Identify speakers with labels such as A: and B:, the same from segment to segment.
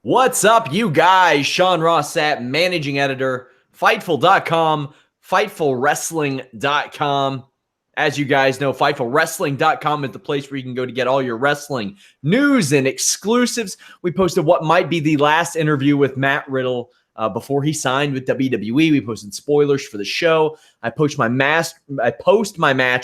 A: What's up, you guys? Sean Ross Sapp, managing editor, Fightful.com, FightfulWrestling.com. As you guys know, FightfulWrestling.com is the place where you can go to get all your wrestling news and exclusives. We posted what might be the last interview with Matt Riddle before he signed with WWE. We posted spoilers for the show. I post my match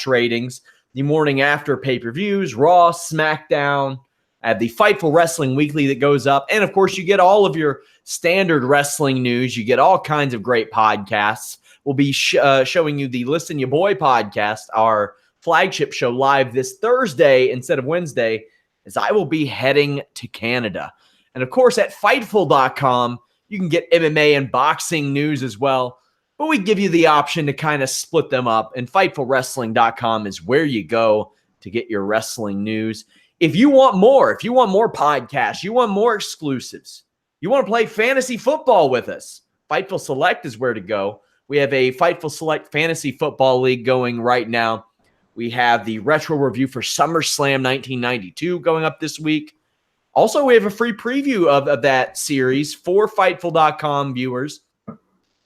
A: ratings the morning after pay-per-views, Raw, SmackDown. I have the Fightful Wrestling Weekly that goes up. And, of course, you get all of your standard wrestling news. You get all kinds of great podcasts. We'll be showing you the Listen Ya Boy podcast, our flagship show, live this Thursday instead of Wednesday, as I will be heading to Canada. And, of course, at Fightful.com, you can get MMA and boxing news as well. But we give you the option to kind of split them up. And FightfulWrestling.com is where you go to get your wrestling news. If you want more podcasts, you want more exclusives, you want to play fantasy football with us, Fightful Select is where to go. We have a Fightful Select Fantasy Football League going right now. We have the retro review for Summerslam 1992 going up this week. Also, we have a free preview of that series for Fightful.com viewers.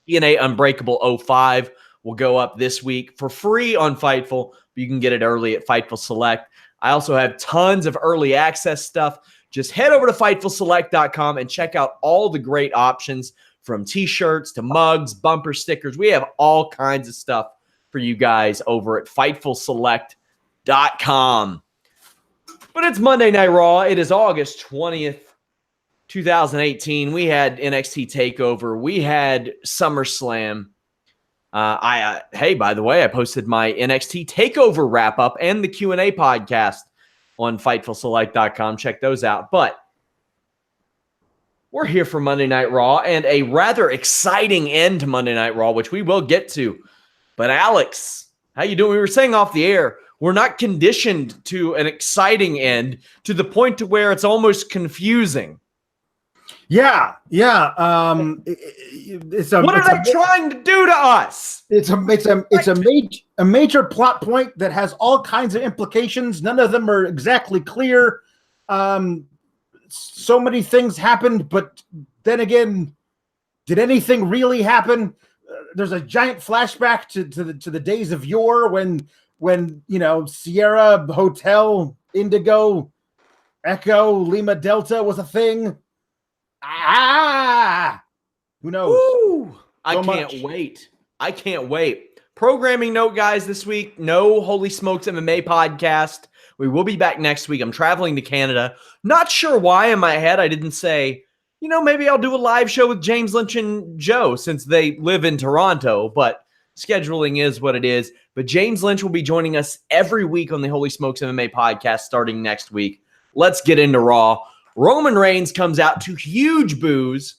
A: TNA Unbreakable 05 will go up this week for free on Fightful. You can get it early at Fightful Select. I also have tons of early access stuff. Just head over to FightfulSelect.com and check out all the great options, from t-shirts to mugs, bumper stickers. We have all kinds of stuff for you guys over at FightfulSelect.com. But it's Monday Night Raw. It is August 20th, 2018. We had NXT TakeOver. We had SummerSlam. Hey, by the way, I posted my NXT TakeOver wrap-up and the Q&A podcast on FightfulSelect.com. Check those out. But we're here for Monday Night Raw and a rather exciting end to Monday Night Raw, which we will get to. But Alex, how you doing? We were saying off the air, we're not conditioned to an exciting end to the point to where it's almost confusing.
B: Yeah. What
A: are they trying to do to us?
B: It's a major plot point that has all kinds of implications. None of them are exactly clear. So many things happened, but then again, did anything really happen? There's a giant flashback to the days of yore when Sierra Hotel Indigo Echo Lima Delta was a thing. Who knows?
A: Woo! I can't wait. Programming note, guys, this week, no Holy Smokes MMA podcast. We will be back next week. I'm traveling to Canada. Not sure why in my head I didn't say, maybe I'll do a live show with James Lynch and Joe since they live in Toronto, but scheduling is what it is. But James Lynch will be joining us every week on the Holy Smokes MMA podcast starting next week. Let's get into Raw. Roman Reigns comes out to huge boos,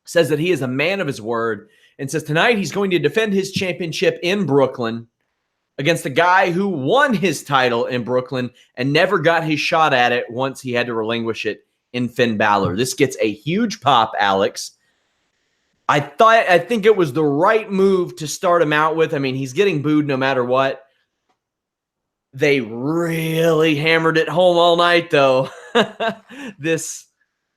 A: says that he is a man of his word, and says tonight he's going to defend his championship in Brooklyn against the guy who won his title in Brooklyn and never got his shot at it once he had to relinquish it in Finn Balor. This gets a huge pop, Alex. I think it was the right move to start him out with. I mean, he's getting booed no matter what. They really hammered it home all night, though.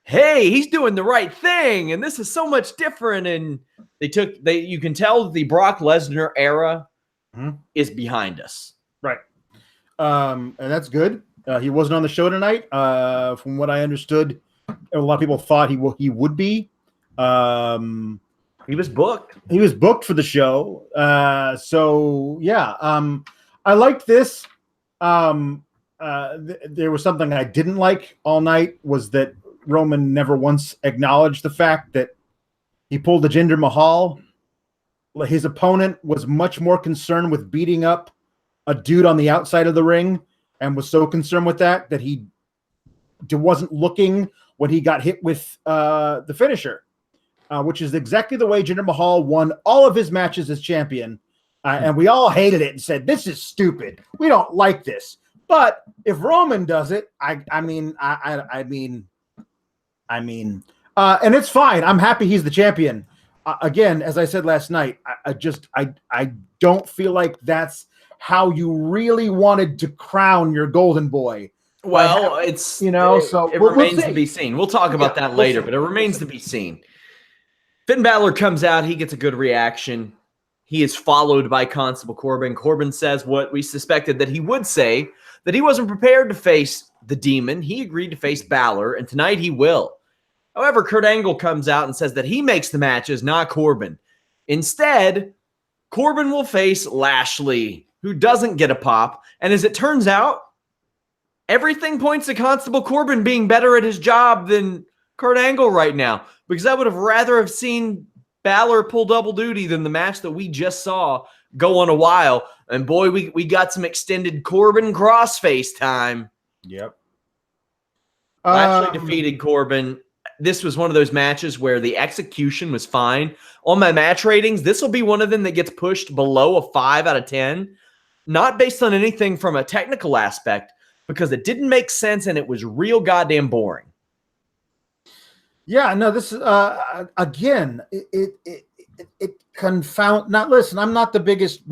A: Hey, he's doing the right thing, and this is so much different. And you can tell the Brock Lesnar era is behind us.
B: Right. And that's good. He wasn't on the show tonight. From what I understood, a lot of people thought he would be.
A: He was booked.
B: He was booked for the show. So yeah, I liked this. There was something I didn't like all night, was that Roman never once acknowledged the fact that he pulled a Jinder Mahal. His opponent was much more concerned with beating up a dude on the outside of the ring, and was so concerned with that he wasn't looking when he got hit with the finisher, which is exactly the way Jinder Mahal won all of his matches as champion. And we all hated it and said, this is stupid. We don't like this. But if Roman does it, I mean, and it's fine. I'm happy he's the champion. Again, as I said last night, I don't feel like that's how you really wanted to crown your golden boy.
A: Well, it's
B: so
A: it
B: we'll
A: remains
B: see.
A: to be seen. We'll talk about that later, but it remains to be seen. Finn Balor comes out. He gets a good reaction. He is followed by Constable Corbin. Corbin says what we suspected that he would say, that he wasn't prepared to face the Demon. He agreed to face Balor, and tonight he will. However, Kurt Angle comes out and says that he makes the matches, not Corbin. Instead, Corbin will face Lashley, who doesn't get a pop. And as it turns out, everything points to Constable Corbin being better at his job than Kurt Angle right now, because I would have rather have seen Balor pull double duty than the match that we just saw go on a while. And boy, we got some extended Corbin crossface time.
B: Yep.
A: Lashley defeated Corbin. This was one of those matches where the execution was fine. On my match ratings, this will be one of them that gets pushed below a 5 out of 10. Not based on anything from a technical aspect, because it didn't make sense and it was real goddamn boring.
B: Yeah, no, this is again, it confound. Not listen, I'm not the biggest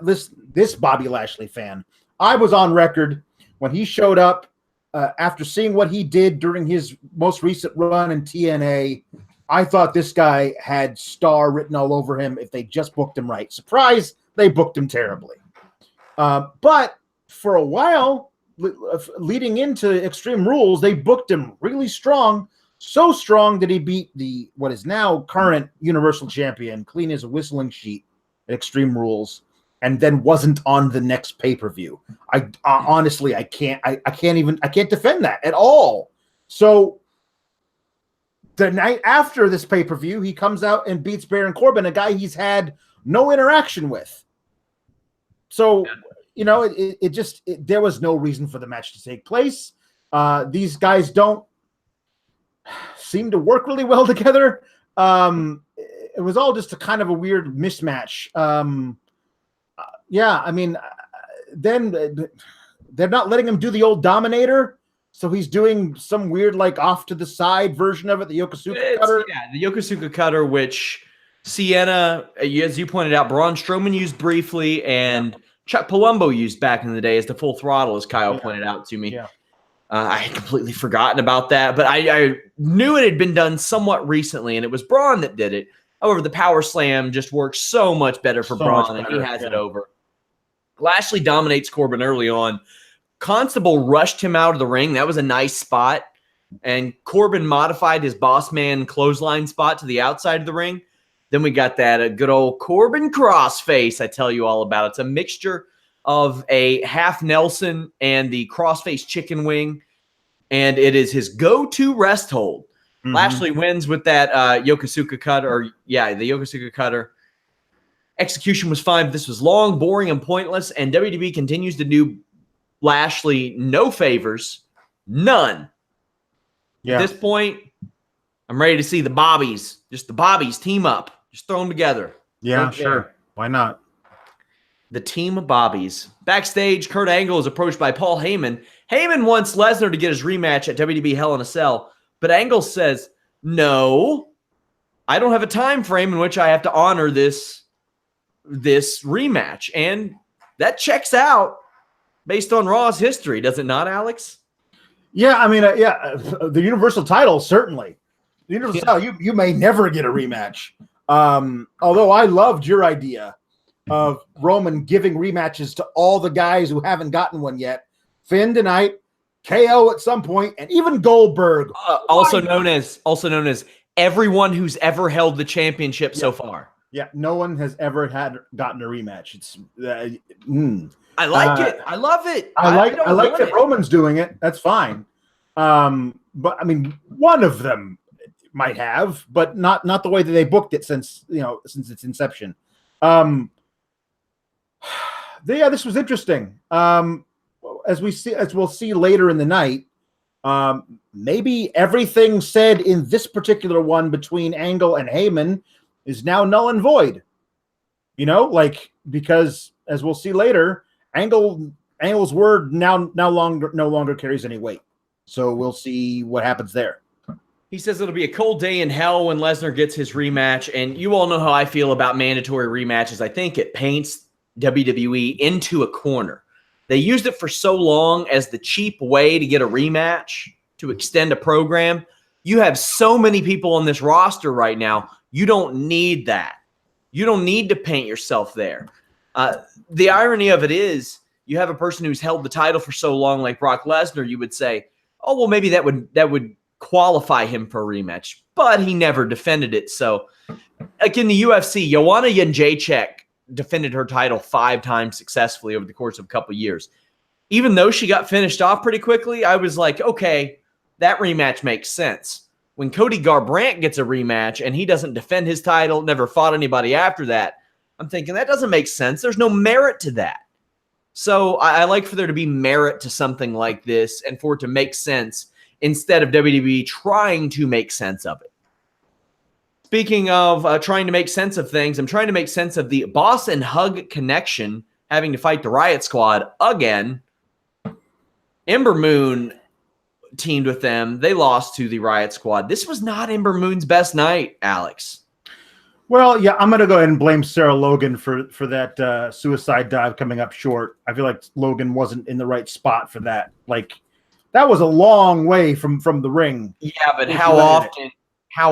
B: this Bobby Lashley fan. I was on record when he showed up after seeing what he did during his most recent run in TNA. I thought this guy had star written all over him if they just booked him right. Surprise, they booked him terribly. But for a while, leading into Extreme Rules, they booked him really strong. So strong that he beat what is now current Universal Champion, clean as a whistling sheet at Extreme Rules, and then wasn't on the next pay-per-view. I honestly, I can't defend that at all. So the night after this pay-per-view, he comes out and beats Baron Corbin, a guy he's had no interaction with. So, there was no reason for the match to take place. These guys don't seem to work really well together. It was all just a kind of a weird mismatch. Then they're not letting him do the old Dominator, so he's doing some weird, like, off to the side version of it, the Yokosuka cutter.
A: Yeah, the Yokosuka cutter, which Sienna, as you pointed out, Braun Strowman used briefly, and Chuck Palumbo used back in the day as the full throttle, as Kyle pointed out to me.
B: Yeah.
A: I had completely forgotten about that, but I knew it had been done somewhat recently, and it was Braun that did it. However, the Power Slam just works so much better for Braun, and he has it over. Lashley dominates Corbin early on. Constable rushed him out of the ring. That was a nice spot. And Corbin modified his boss man clothesline spot to the outside of the ring. Then we got that good old Corbin crossface I tell you all about. It's a mixture of a half Nelson and the crossface chicken wing, and it is his go-to rest hold. Mm-hmm. Lashley wins with that Yokosuka cutter, the Yokosuka cutter. Execution was fine, but this was long, boring, and pointless, and WWE continues to do Lashley no favors, none. Yeah. At this point, I'm ready to see the Bobbies team up, just throw them together.
B: Yeah, sure. Why not?
A: The team of Bobbies. Backstage, Kurt Angle is approached by Paul Heyman. Heyman wants Lesnar to get his rematch at WWE Hell in a Cell, but Angle says, no, I don't have a time frame in which I have to honor this rematch. And that checks out based on Raw's history, does it not, Alex?
B: Yeah, I mean, the Universal title, certainly. The Universal title, you may never get a rematch. Although I loved your idea of Roman giving rematches to all the guys who haven't gotten one yet. Finn tonight, KO at some point, and even Goldberg.
A: Also known as everyone who's ever held the championship so far.
B: Yeah, no one has ever gotten a rematch. It's
A: I like it. I love it.
B: I like that Roman's doing it. That's fine. But I mean, one of them might have, but not the way that they booked it since its inception. This was interesting. As we'll see later in the night, maybe everything said in this particular one between Angle and Heyman is now null and void. Because as we'll see later, Angle's word no longer carries any weight. So we'll see what happens there.
A: He says it'll be a cold day in hell when Lesnar gets his rematch, and you all know how I feel about mandatory rematches. I think it paints WWE into a corner. They used it for so long as the cheap way to get a rematch, to extend a program. You have so many people on this roster right now. You don't need that. You don't need to paint yourself there. The irony of it is you have a person who's held the title for so long like Brock Lesnar, you would say, oh, well, maybe that would qualify him for a rematch. But he never defended it. So, like in the UFC, Joanna Jędrzejczyk defended her title 5 times successfully over the course of a couple of years. Even though she got finished off pretty quickly, I was like, okay, that rematch makes sense. When Cody Garbrandt gets a rematch and he doesn't defend his title, never fought anybody after that, I'm thinking that doesn't make sense. There's no merit to that. So I like for there to be merit to something like this and for it to make sense instead of WWE trying to make sense of it. Speaking of trying to make sense of things, I'm trying to make sense of the Boss and Hug connection having to fight the Riot Squad again. Ember Moon teamed with them. They lost to the Riot Squad. This was not Ember Moon's best night, Alex.
B: Well, yeah, I'm going to go ahead and blame Sarah Logan for that suicide dive coming up short. I feel like Logan wasn't in the right spot for that. Like, that was a long way from the ring.
A: Yeah, but how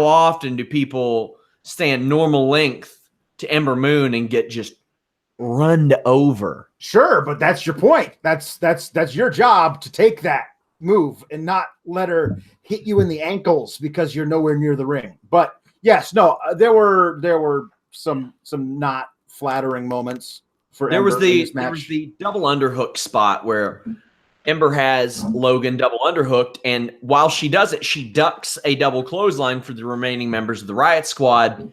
A: often do people stand normal length to Ember Moon and get just runned over?
B: Sure, but that's your point. That's your job to take that move and not let her hit you in the ankles because you're nowhere near the ring. But yes, no, there were some not flattering moments for Ember in this match. There was the
A: double underhook spot where Ember has Logan double underhooked, and while she does it, she ducks a double clothesline for the remaining members of the Riot Squad.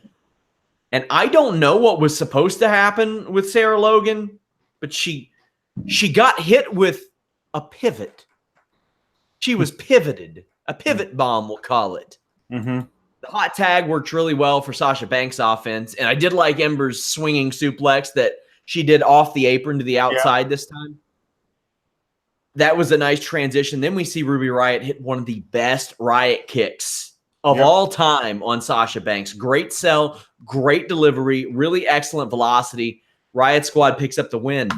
A: And I don't know what was supposed to happen with Sarah Logan, but she got hit with a pivot. She was pivoted. A pivot bomb, we'll call it.
B: Mm-hmm.
A: The hot tag worked really well for Sasha Banks' offense, and I did like Ember's swinging suplex that she did off the apron to the outside this time. That was a nice transition. Then we see Ruby Riott hit one of the best Riot kicks of all time on Sasha Banks. Great sell, great delivery, really excellent velocity. Riot Squad picks up the win.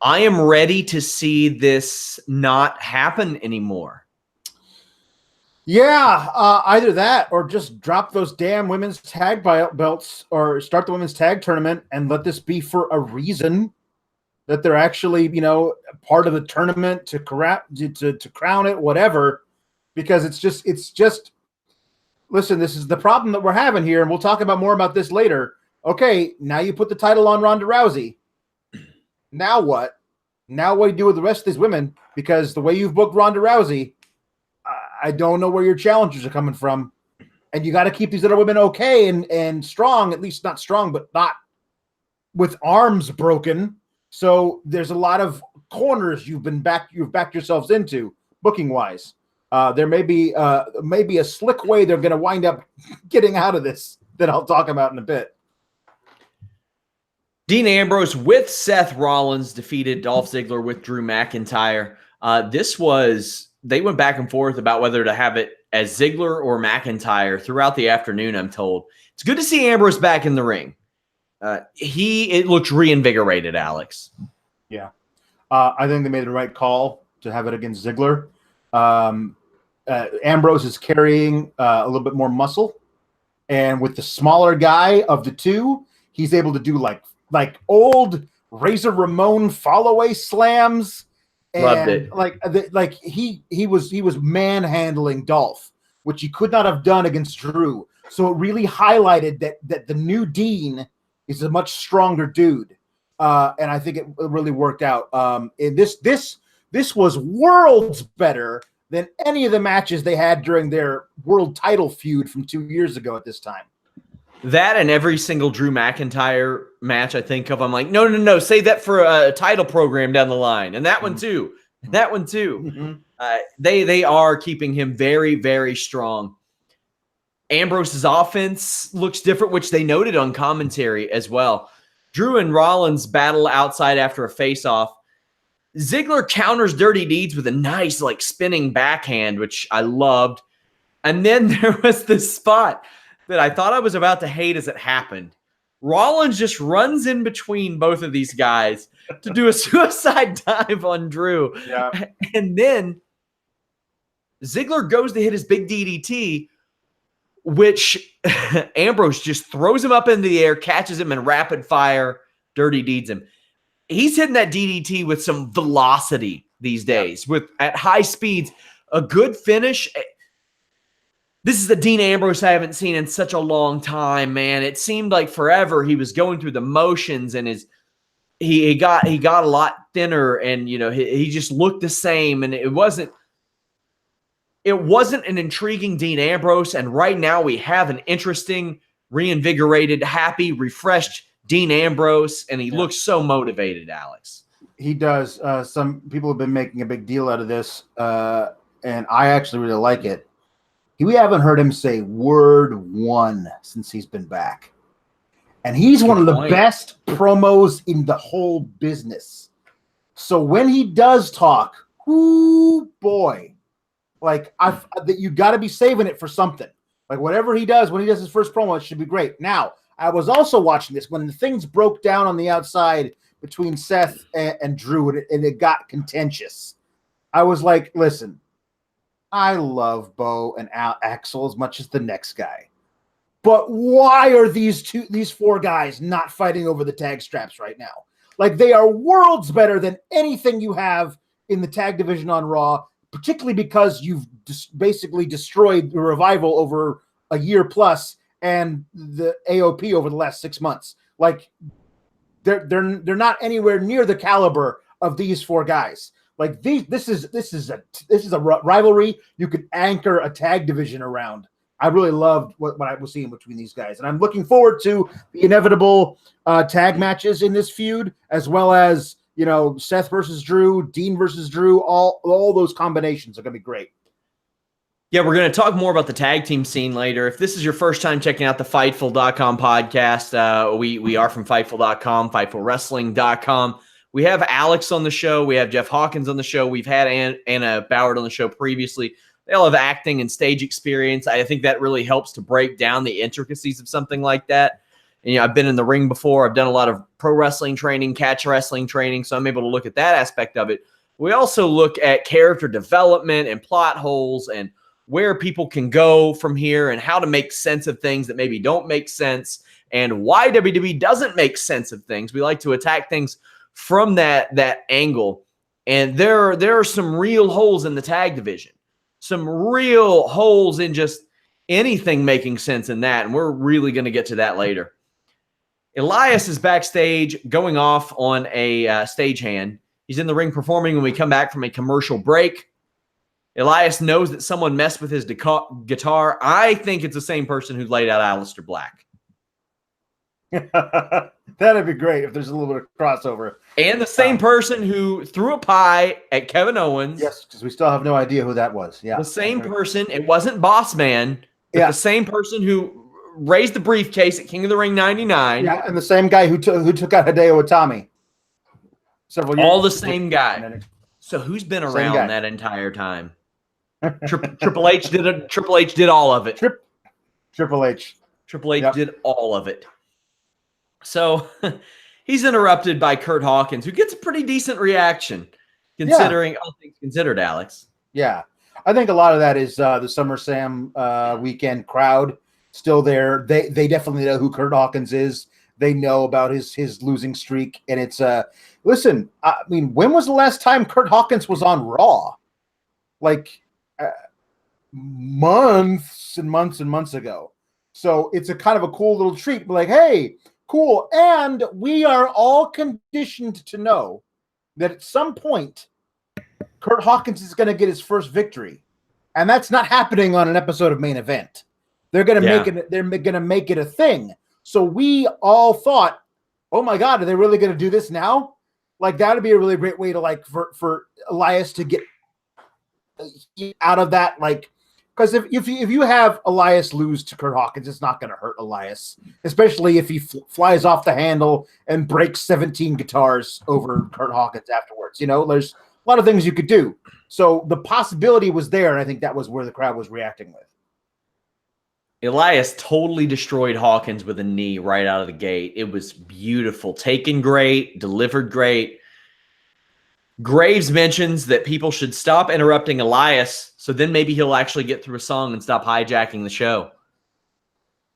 A: I am ready to see this not happen anymore.
B: Yeah, either that or just drop those damn women's tag belts or start the women's tag tournament and let this be for a reason that they're actually, part of the tournament to crown it, whatever, because it's just, listen, this is the problem that we're having here. And we'll talk about more about this later. Okay. Now you put the title on Ronda Rousey. Now what? Now what do you do with the rest of these women? Because the way you've booked Ronda Rousey, I don't know where your challengers are coming from. And you got to keep these other women okay and strong, at least not strong, but not with arms broken. So there's a lot of corners you've backed yourselves into booking wise. There may be a slick way they're going to wind up getting out of this that I'll talk about in a bit.
A: Dean Ambrose with Seth Rollins defeated Dolph Ziggler with Drew McIntyre. They went back and forth about whether to have it as Ziggler or McIntyre throughout the afternoon, I'm told. It's good to see Ambrose back in the ring. It looks reinvigorated, Alex.
B: Yeah. I think they made the right call to have it against Ziggler. Ambrose is carrying a little bit more muscle. And with the smaller guy of the two, he's able to do like old Razor Ramon fall-away slams. And
A: loved it.
B: He was manhandling Dolph, which he could not have done against Drew. So it really highlighted that the new Dean is a much stronger dude, and I think it really worked out. And this was worlds better than any of the matches they had during their world title feud from 2 years ago at this time.
A: That and every single Drew McIntyre match I think of, I'm like, no, save that for a title program down the line, and that one too, that one too.
B: Mm-hmm.
A: They are keeping him very, very strong. Ambrose's offense looks different, which they noted on commentary as well. Drew and Rollins battle outside after a face-off. Ziggler counters Dirty Deeds with a nice, spinning backhand, which I loved. And then there was this spot that I thought I was about to hate as it happened. Rollins just runs in between both of these guys to do a suicide dive on Drew.
B: Yeah.
A: And then Ziggler goes to hit his big DDT, which Ambrose just throws him up into the air, catches him, and rapid fire dirty deeds him. He's hitting that DDT with some velocity these days, at high speeds. A good finish. This is the Dean Ambrose I haven't seen in such a long time, man. It seemed like forever he was going through the motions, and he got a lot thinner, and he just looked the same, and it wasn't an intriguing Dean Ambrose. And right now we have an interesting, reinvigorated, happy, refreshed Dean Ambrose, and he looks so motivated, Alex.
B: He does. Some people have been making a big deal out of this, and I actually really like it. We haven't heard him say word one since he's been back. And he's one of the best promos in the whole business. So when he does talk, ooh, boy, like that you got to be saving it for something. Like whatever he does, when he does his first promo, it should be great. Now, I was also watching this when the things broke down on the outside between Seth and Drew, and it got contentious. I was like, listen, I love Bo and Axel as much as the next guy. But why are these four guys not fighting over the tag straps right now? Like, they are worlds better than anything you have in the tag division on Raw, particularly because you've basically destroyed the Revival over a year plus and the AOP over the last 6 months. Like, they're not anywhere near the caliber of these four guys. Like this is a rivalry you could anchor a tag division around. I really loved what I was seeing between these guys, and I'm looking forward to the inevitable tag matches in this feud, as well as Seth versus Drew, Dean versus Drew. All those combinations are going to be great.
A: Yeah, we're going to talk more about the tag team scene later. If this is your first time checking out the Fightful.com podcast, we are from Fightful.com, FightfulWrestling.com. We have Alex on the show. We have Jeff Hawkins on the show. We've had Anna Boward on the show previously. They all have acting and stage experience. I think that really helps to break down the intricacies of something like that. And, I've been in the ring before. I've done a lot of pro wrestling training, catch wrestling training, so I'm able to look at that aspect of it. We also look at character development and plot holes and where people can go from here and how to make sense of things that maybe don't make sense and why WWE doesn't make sense of things. We like to attack things from that angle. And there are some real holes in the tag division, some real holes in just anything making sense in that. And we're really going to get to that later. Elias is backstage going off on a stagehand. He's in the ring performing when we come back from a commercial break. Elias knows that someone messed with his guitar. I think it's the same person who laid out Aleister Black.
B: That'd be great if there's a little bit of crossover.
A: And the same person who threw a pie at Kevin Owens.
B: Yes, because we still have no idea who that was. Yeah.
A: The same person. It wasn't Boss Man. But the same person who raised the briefcase at King of the Ring 99.
B: Yeah, and the same guy who took out Hideo Itami several years.
A: All the same guy. So who's been around that entire time? Triple H did all of it.
B: Triple H
A: did all of it. So he's interrupted by Kurt Hawkins, who gets a pretty decent reaction, considering all things considered, Alex.
B: Yeah. I think a lot of that is the Summerslam weekend crowd still there. They definitely know who Kurt Hawkins is. They know about his losing streak. And it's listen, I mean, when was the last time Kurt Hawkins was on Raw? Like months and months and months ago. So it's a kind of a cool little treat. Like, hey, cool. And we are all conditioned to know that at some point, Kurt Hawkins is going to get his first victory. And that's not happening on an episode of Main Event. They're going to make it. They're going to make it a thing. So we all thought, oh my God, are they really going to do this now? Like, that would be a really great way to for Elias to get out of that. Like, because if you have Elias lose to Kurt Hawkins, it's not going to hurt Elias, especially if he flies off the handle and breaks 17 guitars over Kurt Hawkins afterwards. There's a lot of things you could do. So the possibility was there, and I think that was where the crowd was reacting with.
A: Elias totally destroyed Hawkins with a knee right out of the gate. It was beautiful. Taken great, delivered great. Graves mentions that people should stop interrupting Elias, so then maybe he'll actually get through a song and stop hijacking the show.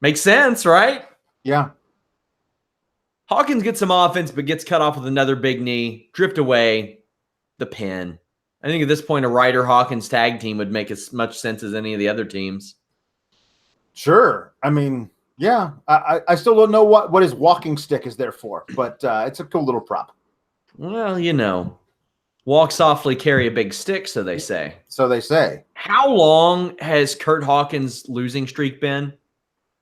A: Makes sense, right?
B: Yeah.
A: Hawkins gets some offense, but gets cut off with another big knee. Drift away. The pin. I think at this point, a Ryder-Hawkins tag team would make as much sense as any of the other teams.
B: Sure. I mean, yeah. I still don't know what his walking stick is there for, but it's a cool little prop.
A: Well, you know. Walk softly, carry a big stick, so they say.
B: So they say.
A: How long has Kurt Hawkins' losing streak been?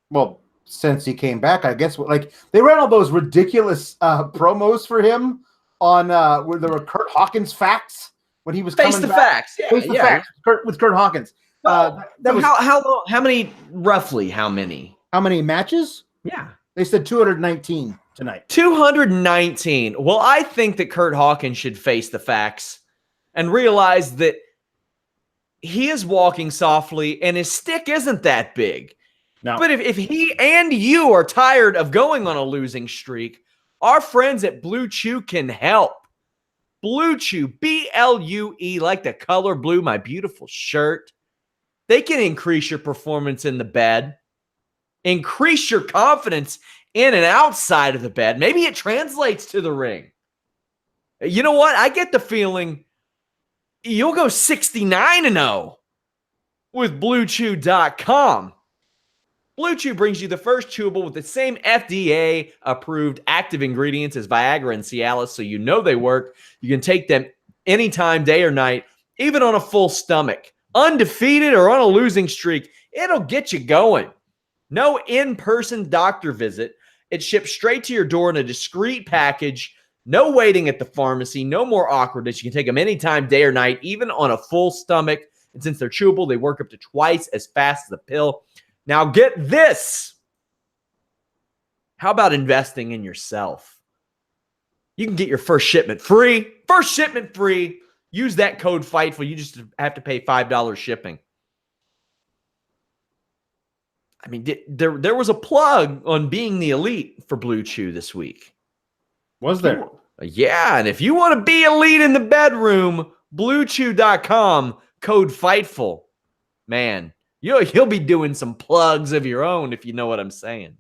B: Well, since he came back, I guess. Like they ran all those ridiculous promos for him on where there were Kurt Hawkins facts when he was
A: Face
B: coming
A: the
B: back.
A: facts. Yeah,
B: Face the facts with Kurt Hawkins.
A: How long? How many? Roughly, how many?
B: How many matches?
A: Yeah,
B: they said 219 tonight.
A: 219. Well, I think that Kurt Hawkins should face the facts and realize that he is walking softly and his stick isn't that big.
B: No.
A: But if he and you are tired of going on a losing streak, our friends at Blue Chew can help. Blue Chew, B-L-U-E, like the color blue, my beautiful shirt. They can increase your performance in the bed, increase your confidence in and outside of the bed. Maybe it translates to the ring. You know what? I get the feeling you'll go 69-0 with BlueChew.com. Blue Chew brings you the first chewable with the same FDA-approved active ingredients as Viagra and Cialis, so you know they work. You can take them anytime, day or night, even on a full stomach. Undefeated or on a losing streak, it'll get you going. No in-person doctor visit. It ships straight to your door in a discreet package. No waiting at the pharmacy. No more awkwardness. You can take them anytime, day or night, even on a full stomach. And since they're chewable, they work up to twice as fast as a pill. Now get this. How about investing in yourself? You can get your first shipment free. First shipment free. Use that code FIGHTFUL. You just have to pay $5 shipping. I mean, there was a plug on being the elite for Blue Chew this week.
B: Was there?
A: Yeah, and if you want to be elite in the bedroom, BlueChew.com, code FIGHTFUL. Man, you'll be doing some plugs of your own if you know what I'm saying.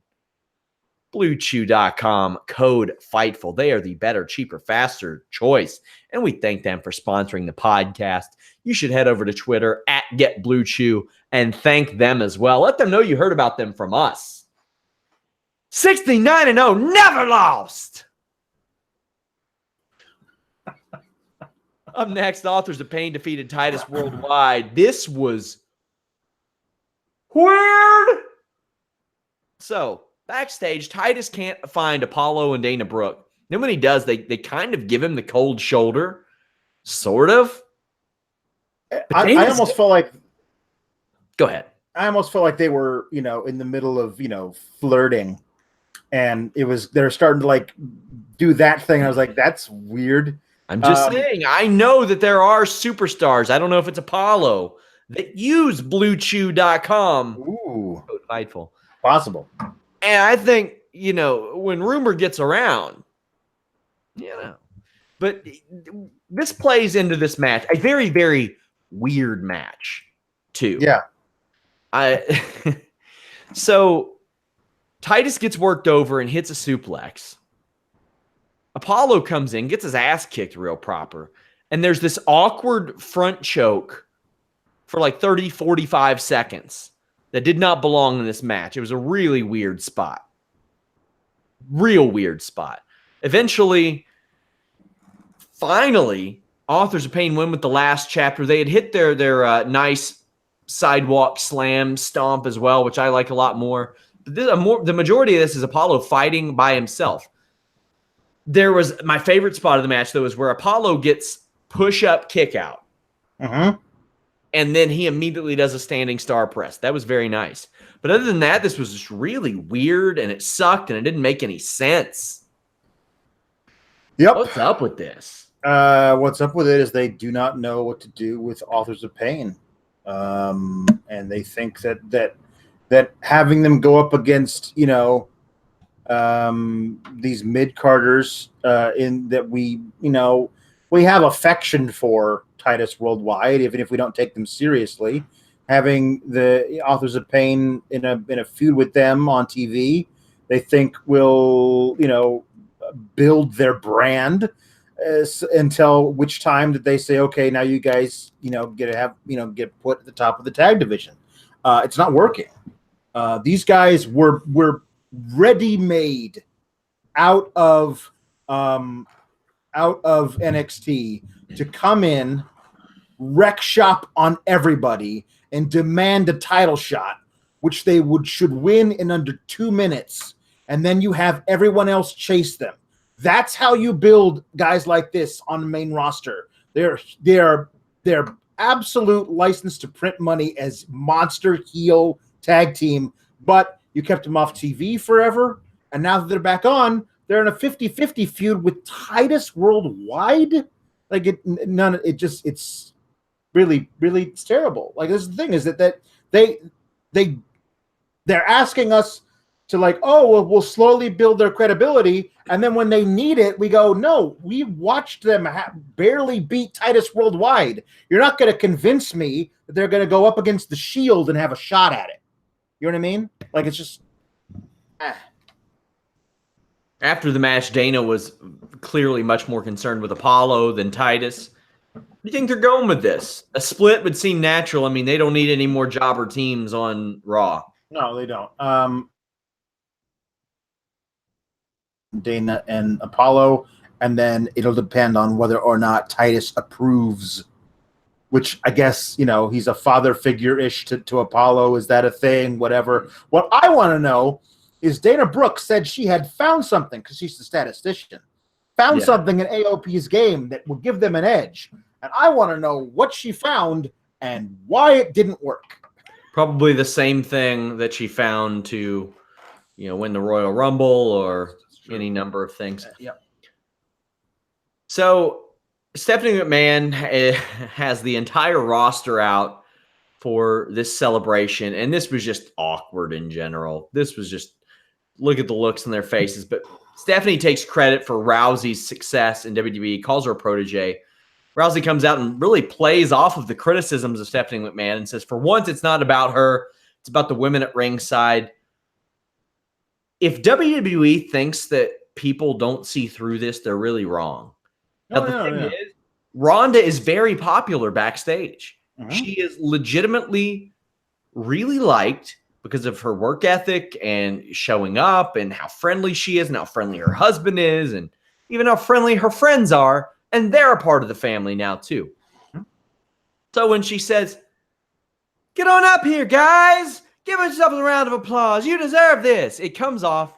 A: BlueChew.com, code FIGHTFUL. They are the better, cheaper, faster choice. And we thank them for sponsoring the podcast. You should head over to Twitter at GetBlueChew and thank them as well. Let them know you heard about them from us. 69-0, never lost. Up next, Authors of Pain defeated Titus Worldwide. This was weird. So, backstage, Titus can't find Apollo and Dana Brooke. Then when he does, they kind of give him the cold shoulder. Sort of.
B: I almost felt like...
A: Go ahead.
B: I almost felt like they were, in the middle of, flirting. And they're starting to, do that thing. I was like, that's weird.
A: I'm just saying, I know that there are superstars. I don't know if it's Apollo that use BlueChew.com.
B: Ooh.
A: Fightful.
B: Possible.
A: And I think, when rumor gets around, but this plays into this match, a very, very weird match, too.
B: Yeah.
A: So Titus gets worked over and hits a suplex. Apollo comes in, gets his ass kicked real proper. And there's this awkward front choke for 30, 45 seconds that did not belong in this match. It was a really weird spot. Real weird spot. Eventually, finally, Authors of Pain win with the last chapter. They had hit their nice sidewalk slam stomp as well, which I like a lot more. But the majority of this is Apollo fighting by himself. There was my favorite spot of the match, though, is where Apollo gets push-up kick-out.
B: Mm-hmm.
A: And then he immediately does a standing star press. That was very nice. But other than that, this was just really weird, and it sucked, and it didn't make any sense.
B: Yep.
A: What's up with this?
B: What's up with it is they do not know what to do with Authors of Pain. And they think that that having them go up against, these mid-carders in that we have affection for Titus worldwide, even if we don't take them seriously. Having the Authors of Pain in a feud with them on TV, they think will build their brand until which time did they say, okay, now you guys get put at the top of the tag division. It's not working. These guys were ready-made out of NXT to come in, wreck shop on everybody, and demand a title shot, which they should win in under 2 minutes, and then you have everyone else chase them. That's how you build guys like this on the main roster. They're absolute license to print money as monster heel tag team, but you kept them off TV forever, and now that they're back on, they're in a 50-50 feud with Titus worldwide. Like it's really, really, it's terrible. Like, this is the thing, is that they're asking us to, like, oh, well, we'll slowly build their credibility, and then when they need it, we go, no, we watched them barely beat Titus worldwide. You're not going to convince me that they're going to go up against the Shield and have a shot at it. You know what I mean? Like, it's just...
A: After the match, Dana was clearly much more concerned with Apollo than Titus. What do you think they're going with this? A split would seem natural. I mean, they don't need any more jobber teams on Raw.
B: No, they don't. Dana and Apollo, and then it'll depend on whether or not Titus approves, which I guess, he's a father figure-ish to Apollo. Is that a thing? Whatever. What I want to know is Dana Brooke said she had found something, because she's the statistician, something in AOP's game that would give them an edge. And I want to know what she found and why it didn't work.
A: Probably the same thing that she found to, win the Royal Rumble or any number of things.
B: Yep.
A: So Stephanie McMahon has the entire roster out for this celebration, and this was just awkward in general. This was just, look at the looks on their faces. But Stephanie takes credit for Rousey's success in WWE, calls her a protege. Rousey comes out and really plays off of the criticisms of Stephanie McMahon and says, for once, it's not about her. It's about the women at ringside. If WWE thinks that people don't see through this, they're really wrong. Now, the thing is, Ronda is very popular backstage. Mm-hmm. She is legitimately really liked because of her work ethic and showing up and how friendly she is and how friendly her husband is and even how friendly her friends are. And they're a part of the family now, too. So when she says, get on up here, guys. Give yourself a round of applause. You deserve this. It comes off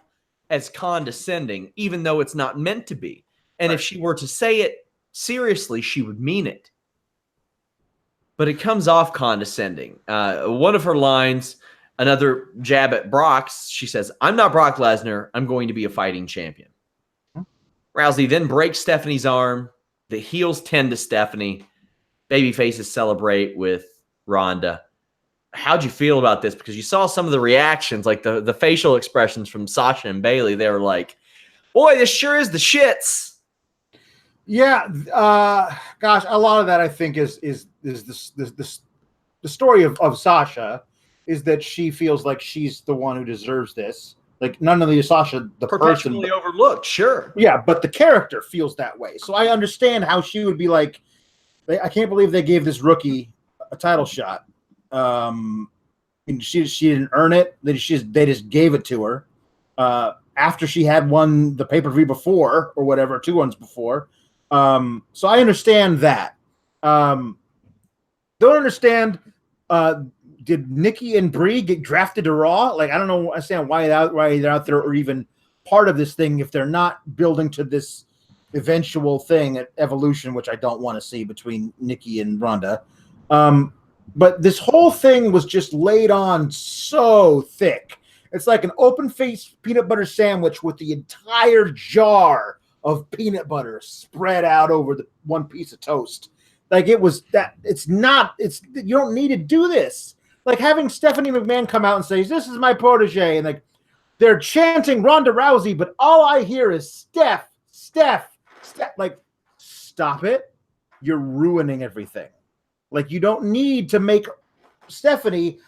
A: as condescending, even though it's not meant to be. And if she were to say it seriously, she would mean it. But it comes off condescending. One of her lines, another jab at Brock's, she says, I'm not Brock Lesnar. I'm going to be a fighting champion. Rousey then breaks Stephanie's arm. The heels tend to Stephanie. Babyfaces celebrate with Ronda. How'd you feel about this? Because you saw some of the reactions, like the facial expressions from Sasha and Bayley. They were like, boy, this sure is the shits.
B: Yeah. Gosh, a lot of that, I think, is the story of Sasha is that she feels like she's the one who deserves this. Like, none of the Sasha, the
A: perpetually
B: person,
A: overlooked, sure.
B: Yeah, but the character feels that way. So I understand how she would be like, I can't believe they gave this rookie a title shot. And she didn't earn it. They just gave it to her after she had won the pay-per-view before or whatever, 2 ones before. So I understand that. Don't understand. Did Nikki and Brie get drafted to Raw? Like, I don't know. Understand why they're out there or even part of this thing if they're not building to this eventual thing at Evolution, which I don't want to see between Nikki and Ronda. But this whole thing was just laid on so thick. It's like an open-faced peanut butter sandwich with the entire jar of peanut butter spread out over the one piece of toast. Like, it was that. You don't need to do this. like having Stephanie McMahon come out and say, "This is my protege," and like they're chanting Ronda Rousey, but all I hear is Steph. Like, stop it. You're ruining everything. Like, you don't need to make Stephanie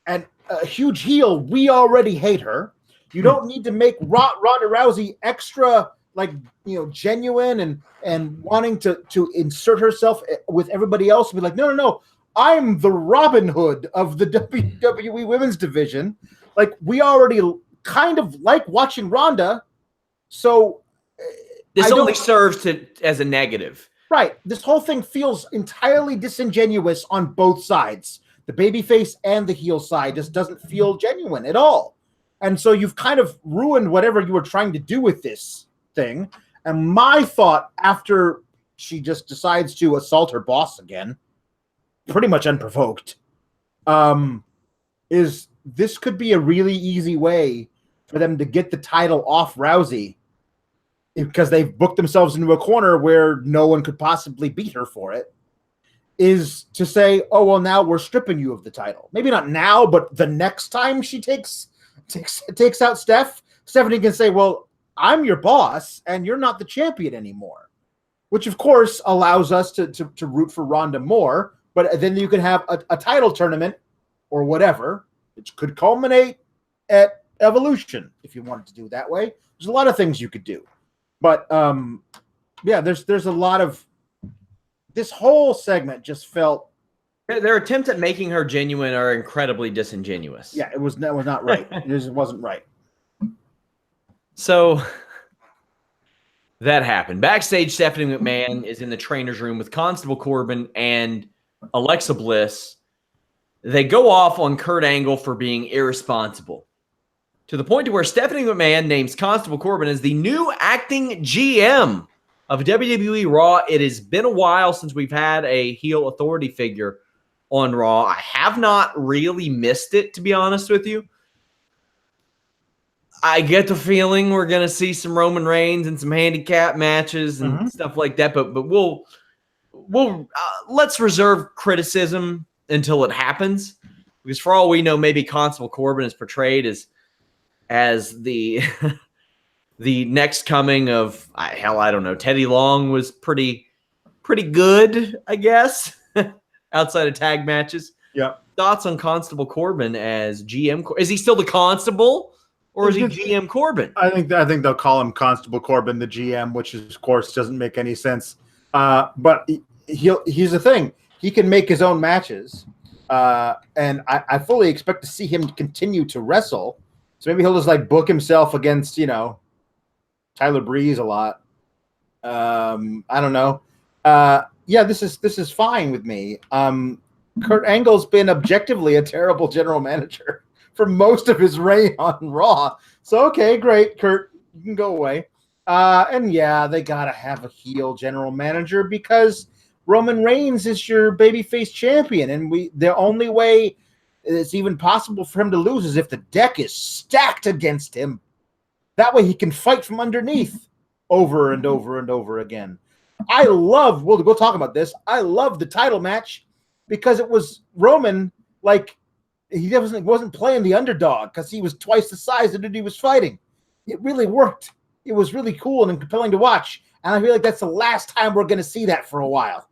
B: a huge heel. We already hate her. You don't need to make Ronda Rousey extra, like, genuine and wanting to insert herself with everybody else and be like, no. I'm the Robin Hood of the WWE Women's Division. Like, we already kind of like watching Ronda, so
A: this only serves as a negative.
B: Right. This whole thing feels entirely disingenuous on both sides. The babyface and the heel side just doesn't feel genuine at all. And so you've kind of ruined whatever you were trying to do with this thing. And my thought after she just decides to assault her boss again, pretty much unprovoked, is this could be a really easy way for them to get the title off Rousey, because they've booked themselves into a corner where no one could possibly beat her for it, is to say, oh, well, now we're stripping you of the title. Maybe not now, but the next time she takes out Steph, Stephanie can say, well, I'm your boss and you're not the champion anymore, which of course allows us to root for Ronda more. But then you can have a title tournament or whatever, which could culminate at Evolution if you wanted to do it that way. There's a lot of things you could do. But yeah, there's a lot of, this whole segment just felt,
A: their attempts at making her genuine are incredibly disingenuous.
B: Yeah, that was not right. It just wasn't right.
A: So that happened. Backstage, Stephanie McMahon is in the trainer's room with Constable Corbin and Alexa Bliss. They go off on Kurt Angle for being irresponsible, to the point to where Stephanie McMahon names Constable Corbin as the new acting GM of WWE Raw. It has been a while since we've had a heel authority figure on Raw. I have not really missed it, to be honest with you. I get the feeling we're going to see some Roman Reigns and some handicap matches and stuff like that, but we'll let's reserve criticism until it happens, because for all we know, maybe Constable Corbin is portrayed as the the next coming of, I don't know. Teddy Long was pretty good, I guess, outside of tag matches.
B: Yeah.
A: Thoughts on Constable Corbin as GM? Is he still the Constable, or is he GM Corbin?
B: I think they'll call him Constable Corbin, the GM, which of course doesn't make any sense. But here's the thing: he can make his own matches, and I fully expect to see him continue to wrestle. So maybe he'll just like book himself against, Tyler Breeze a lot. I don't know. Yeah, this is fine with me. Kurt Angle's been objectively a terrible general manager for most of his reign on Raw. So okay, great, Kurt, you can go away. And yeah, they gotta have a heel general manager because Roman Reigns is your babyface champion, and the only way it's even possible for him to lose is if the deck is stacked against him. That way he can fight from underneath over and over and over again. We'll talk about this. I love the title match because it was Roman, like, he wasn't playing the underdog because he was twice the size that he was fighting. It really worked. It was really cool and compelling to watch. And I feel like that's the last time we're going to see that for a while.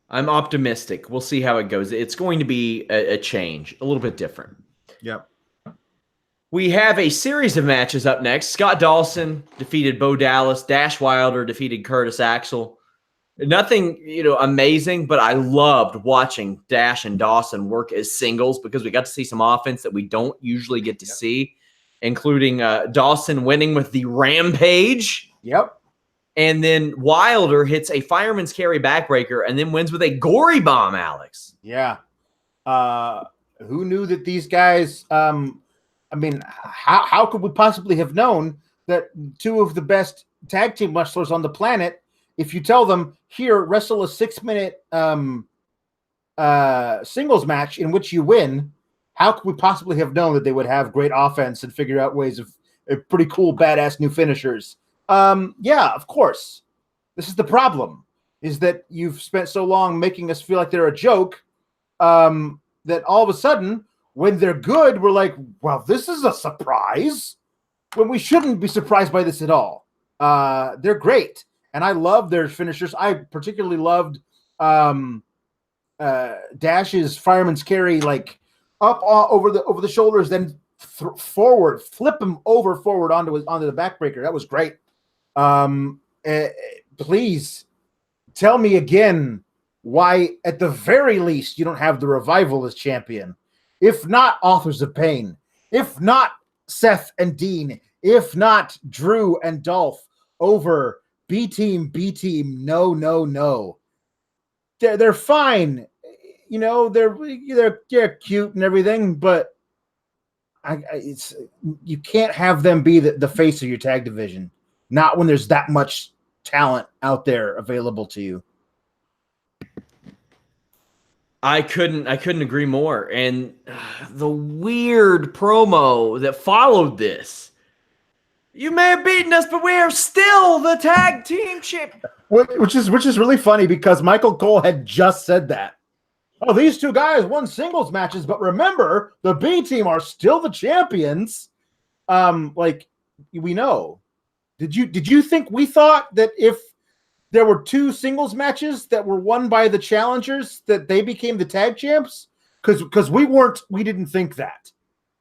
A: I'm optimistic. We'll see how it goes. It's going to be a change, a little bit different.
B: Yep.
A: We have a series of matches up next. Scott Dawson defeated Bo Dallas. Dash Wilder defeated Curtis Axel. Nothing, amazing, but I loved watching Dash and Dawson work as singles because we got to see some offense that we don't usually get to see, including Dawson winning with the Rampage.
B: Yep. And
A: then Wilder hits a fireman's carry backbreaker and then wins with a gory bomb, Alex.
B: Yeah. Who knew that these guys, how could we possibly have known that two of the best tag team wrestlers on the planet, if you tell them, here, wrestle a 6-minute singles match in which you win, how could we possibly have known that they would have great offense and figure out ways of pretty cool, badass new finishers? Yeah, of course. This is the problem. is that you've spent so long making us feel like they're a joke that all of a sudden, when they're good, we're like, well, this is a surprise. When we shouldn't be surprised by this at all. They're great. And I love their finishers. I particularly loved Dash's fireman's carry, like up over the shoulders, then forward, flip him forward onto the backbreaker. That was great. Please tell me again why, at the very least, you don't have the Revival as champion. If not Authors of Pain, if not Seth and Dean, if not Drew and Dolph over B Team. No. They're fine. You know, they're cute and everything, but you can't have them be the face of your tag division. Not when there's that much talent out there available to you.
A: I couldn't agree more. And the weird promo that followed this. You may have beaten us, but we are still the tag team champ.
B: Which is really funny because Michael Cole had just said that. Oh, these two guys won singles matches, but remember, the B team are still the champions. Like we know. Did you think we thought that if there were two singles matches that were won by the challengers that they became the tag champs? Because we didn't think that.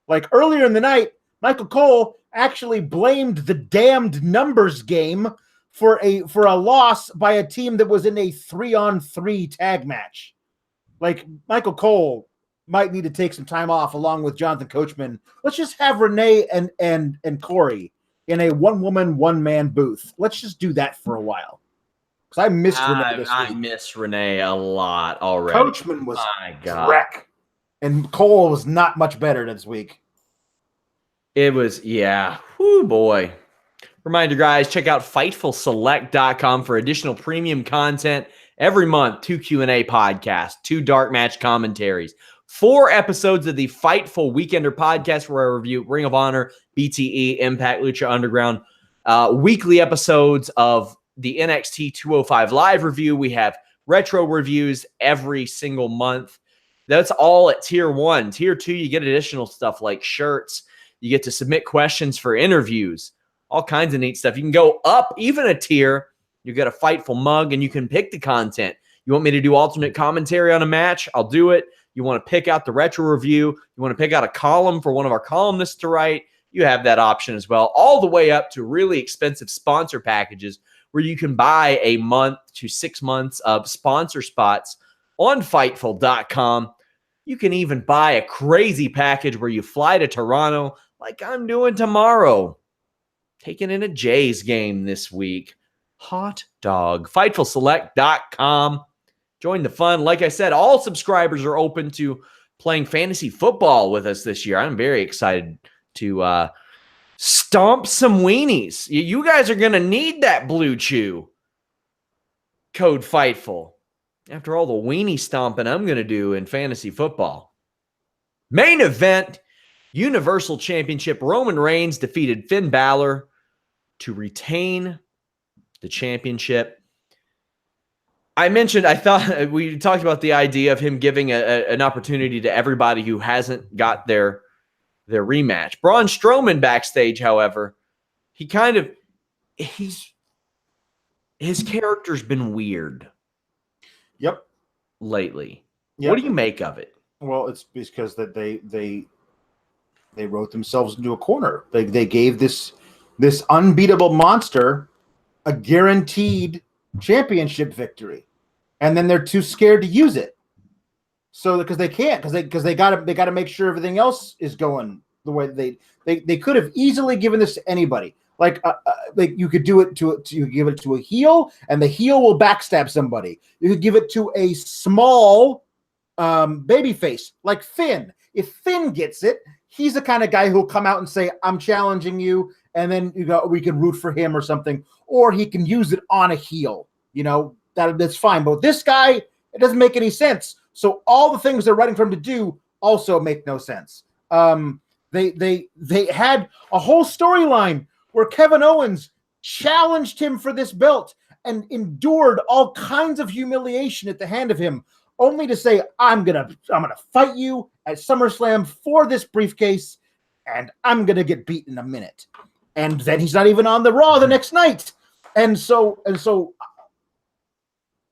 B: Like earlier in the night, Michael Cole actually blamed the damned numbers game for a loss by a team that was in a 3-on-3 tag match. Like Michael Cole might need to take some time off along with Jonathan Coachman. Let's just have Renee and Corey in a one-woman, one-man booth. Let's just do that for a while. Because I missed Renee this week.
A: I miss Renee a lot already.
B: Coachman was wreck. And Cole was not much better this week.
A: It was, yeah. Whoo, boy. Reminder, guys, check out FightfulSelect.com for additional premium content. Every month, 2 Q&A podcasts, 2 dark match commentaries, 4 episodes of the Fightful Weekender podcast where I review Ring of Honor, BTE, Impact, Lucha Underground, weekly episodes of the NXT 205 live review. We have retro reviews every single month. That's all at Tier 1. Tier 2, you get additional stuff like shirts. You get to submit questions for interviews, all kinds of neat stuff. You can go up even a tier. You get a Fightful mug, and you can pick the content. You want me to do alternate commentary on a match? I'll do it. You want to pick out the retro review? You want to pick out a column for one of our columnists to write? You have that option as well, all the way up to really expensive sponsor packages where you can buy a month to 6 months of sponsor spots on Fightful.com. You can even buy a crazy package where you fly to Toronto like I'm doing tomorrow. Taking in a Jays game this week. Hot dog. FightfulSelect.com. Join the fun. Like I said, all subscribers are open to playing fantasy football with us this year. I'm very excited to stomp some weenies. You guys are going to need that Blue Chew. Code Fightful. After all the weenie stomping I'm going to do in fantasy football. Main event, Universal Championship. Roman Reigns defeated Finn Balor to retain the championship. I thought we talked about the idea of him giving an opportunity to everybody who hasn't got their rematch. Braun Strowman backstage, however, his character's been weird.
B: Yep.
A: Lately.
B: Yep.
A: What do you make of it?
B: Well, it's because that they wrote themselves into a corner. They gave this unbeatable monster a guaranteed championship victory, and then they're too scared to use it. So because they can't, because they got to make sure everything else is going the way they could have easily given this to anybody. Like you could do it you give it to a heel, and the heel will backstab somebody. You could give it to a small babyface like Finn. If Finn gets it, he's the kind of guy who'll come out and say, "I'm challenging you," and then we can root for him or something. Or he can use it on a heel. That's fine. But with this guy, it doesn't make any sense. So all the things they're writing for him to do also make no sense. They had a whole storyline where Kevin Owens challenged him for this belt, and endured all kinds of humiliation at the hand of him, only to say, I'm gonna fight you at SummerSlam for this briefcase, and I'm gonna get beat in a minute. And then he's not even on the Raw the next night. And so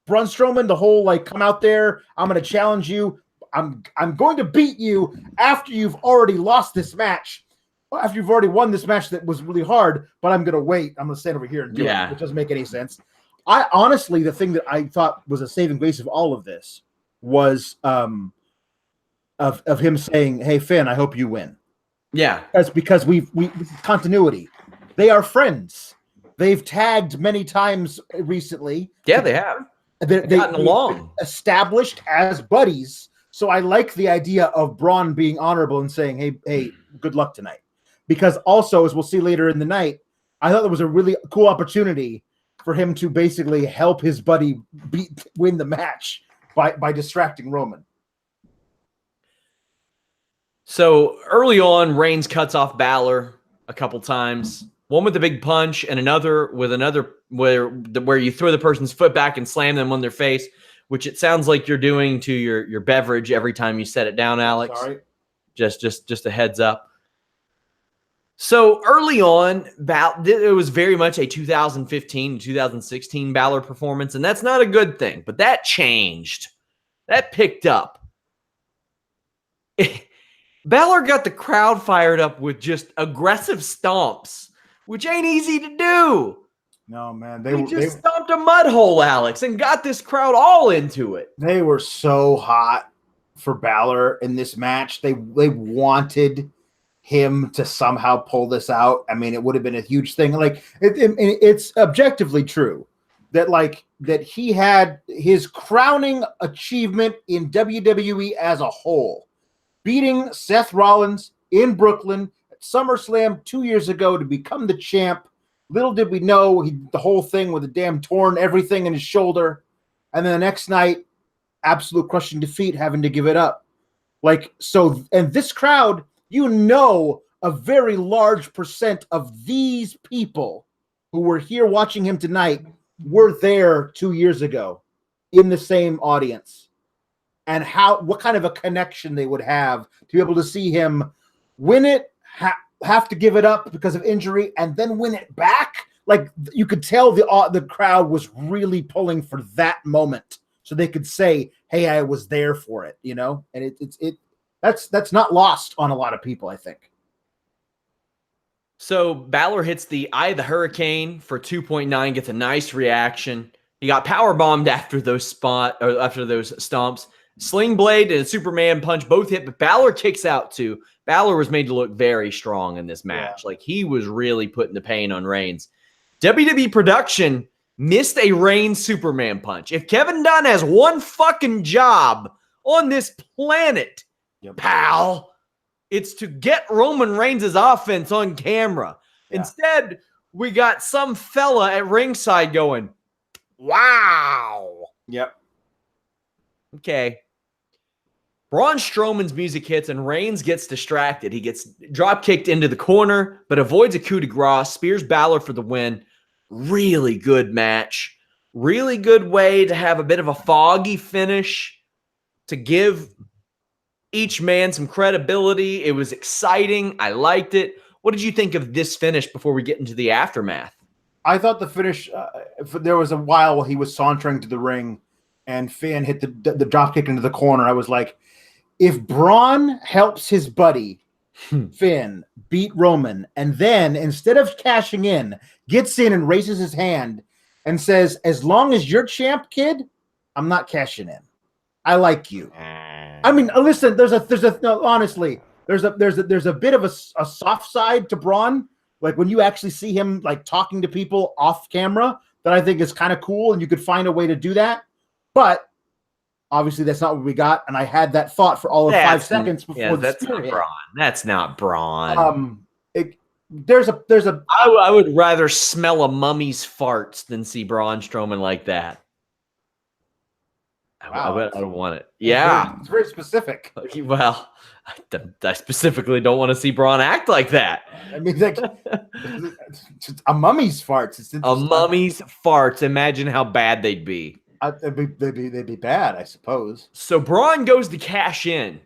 B: Braun Strowman, the whole like, come out there, I'm gonna challenge you. I'm going to beat you after you've already lost this match. After you've already won this match that was really hard, but I'm going to wait. I'm going to stand over here and do it. It doesn't make any sense. I honestly, the thing that I thought was a saving grace of all of this was of him saying, "Hey Finn, I hope you win."
A: Yeah,
B: that's because we continuity. They are friends. They've tagged many times recently.
A: Yeah, they have.
B: They've gotten along, established as buddies. So I like the idea of Braun being honorable and saying, "Hey, good luck tonight." Because also, as we'll see later in the night, I thought there was a really cool opportunity for him to basically help his buddy win the match by distracting Roman.
A: So early on, Reigns cuts off Balor a couple times. One with a big punch and another where you throw the person's foot back and slam them on their face, which it sounds like you're doing to your beverage every time you set it down, Alex.
B: Sorry.
A: Just a heads up. So early on, it was very much a 2015 to 2016 Balor performance, and that's not a good thing, but that changed. That picked up. Balor got the crowd fired up with just aggressive stomps, which ain't easy to do.
B: No, man.
A: They stomped a mud hole, Alex, and got this crowd all into it.
B: They were so hot for Balor in this match. They wanted him to somehow pull this out. I mean, it would have been a huge thing. Like it's objectively true that he had his crowning achievement in WWE as a whole, beating Seth Rollins in Brooklyn at SummerSlam 2 years ago to become the champ. Little did we know the whole thing with the damn torn everything in his shoulder. And then the next night, absolute crushing defeat, having to give it up. And this crowd, a very large percent of these people who were here watching him tonight were there 2 years ago in the same audience. And what kind of a connection they would have to be able to see him win it, have to give it up because of injury, and then win it back. Like, you could tell the crowd was really pulling for that moment, so they could say, "Hey, I was there for it," And that's not lost on a lot of people, I think.
A: So Balor hits the Eye of the Hurricane for 2.9, gets a nice reaction. He got power bombed after those stomps. Sling Blade and a Superman punch both hit, but Balor kicks out too. Balor was made to look very strong in this match. Yeah. Like, he was really putting the pain on Reigns. WWE production missed a Reigns Superman punch. If Kevin Dunn has one fucking job on this planet, pal, it's to get Roman Reigns' offense on camera. Yeah. Instead, we got some fella at ringside going, "Wow."
B: Yep.
A: Okay. Braun Strowman's music hits and Reigns gets distracted. He gets drop kicked into the corner, but avoids a coup de grace, spears Balor for the win. Really good match. Really good way to have a bit of a foggy finish to give each man some credibility. It was exciting. I liked it. What did you think of this finish before we get into the aftermath?
B: I thought the finish, there was a while he was sauntering to the ring and Finn hit the drop kick into the corner. I was like, if Braun helps his buddy Finn beat Roman, and then instead of cashing in, gets in and raises his hand and says, "As long as you're champ, kid, I'm not cashing in. I like you." I mean, listen, honestly, there's a bit of a soft side to Braun. Like, when you actually see him like talking to people off camera, that I think is kind of cool, and you could find a way to do that. But obviously, that's not what we got, and I had that thought for all of 5 seconds before the spear hit.
A: That's not Braun.
B: I
A: would rather smell a mummy's farts than see Braun Strowman like that.
B: Wow,
A: I don't want it. Yeah.
B: It's very specific.
A: Well, I specifically don't want to see Braun act like that.
B: I mean, like a mummy's farts. It's
A: a mummy's farts. Imagine how bad they'd be.
B: They'd be bad, I suppose.
A: So Braun goes to cash in,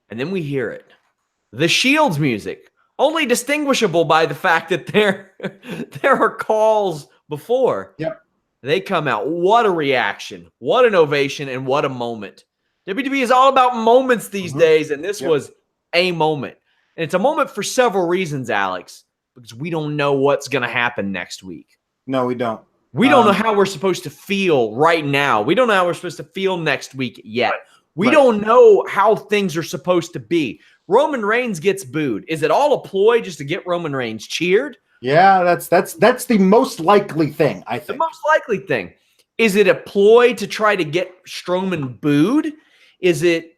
A: and then we hear it. The Shield's music, only distinguishable by the fact that there are calls before.
B: Yep.
A: They come out. What a reaction. What an ovation, and what a moment. WWE is all about moments these days, and this was a moment. And it's a moment for several reasons, Alex, because we don't know what's going to happen next week.
B: No, we don't.
A: We don't know how we're supposed to feel right now. We don't know how we're supposed to feel next week yet. Right. We don't know how things are supposed to be. Roman Reigns gets booed. Is it all a ploy just to get Roman Reigns cheered?
B: Yeah, that's the most likely thing, I think.
A: The most likely thing. Is it a ploy to try to get Strowman booed? Is it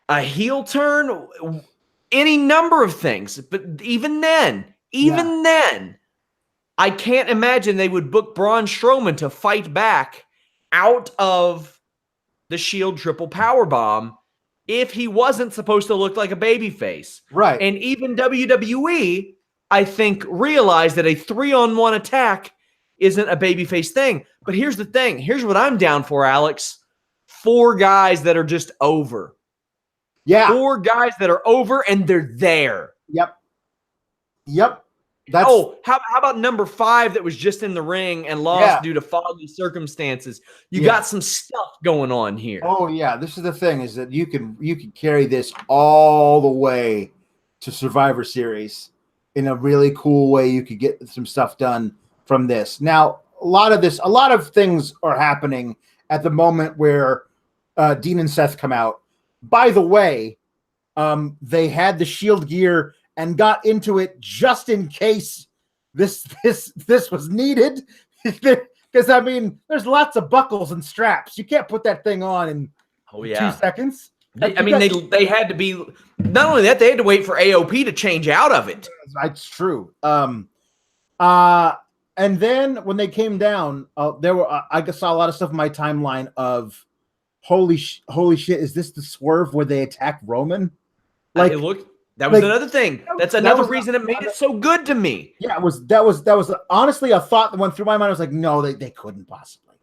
A: a heel turn? Any number of things. But even then, I can't imagine they would book Braun Strowman to fight back out of the Shield triple powerbomb if he wasn't supposed to look like a babyface.
B: Right.
A: And even WWE, I think, realized that a 3-on-1 attack isn't a babyface thing. But here's the thing. Here's what I'm down for, Alex. 4 guys that are just over.
B: Yeah.
A: 4 guys that are over and they're there.
B: Yep.
A: How about number 5 that was just in the ring and lost due to foggy circumstances? You got some stuff going on here.
B: Oh yeah, this is the thing, is that you can carry this all the way to Survivor Series in a really cool way. You could get some stuff done from this. Now, a lot of things are happening at the moment where Dean and Seth come out. By the way, they had the Shield gear and got into it just in case this was needed. Because, I mean, there's lots of buckles and straps. You can't put that thing on in 2 seconds.
A: They had to be, not only that, they had to wait for AOP to change out of it.
B: That's true. And then when they came down, I saw a lot of stuff in my timeline of, holy shit, is this the swerve where they attack Roman?
A: That was another thing. That's another reason it made it so good to me.
B: Yeah, that was honestly a thought that went through my mind. I was like, no, they couldn't possibly.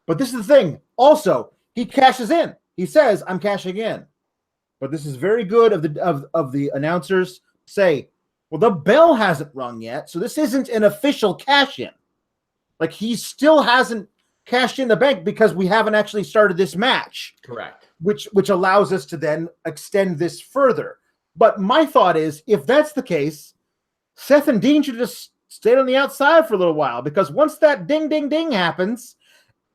B: But this is the thing. Also, he cashes in. He says, "I'm cashing in." But this is very good of the announcers say, well, the bell hasn't rung yet, so this isn't an official cash in. Like, he still hasn't cashed in the bank because we haven't actually started this match.
A: Correct.
B: Which allows us to then extend this further. But my thought is, if that's the case, Seth and Dean should just stay on the outside for a little while, because once that ding, ding, ding happens,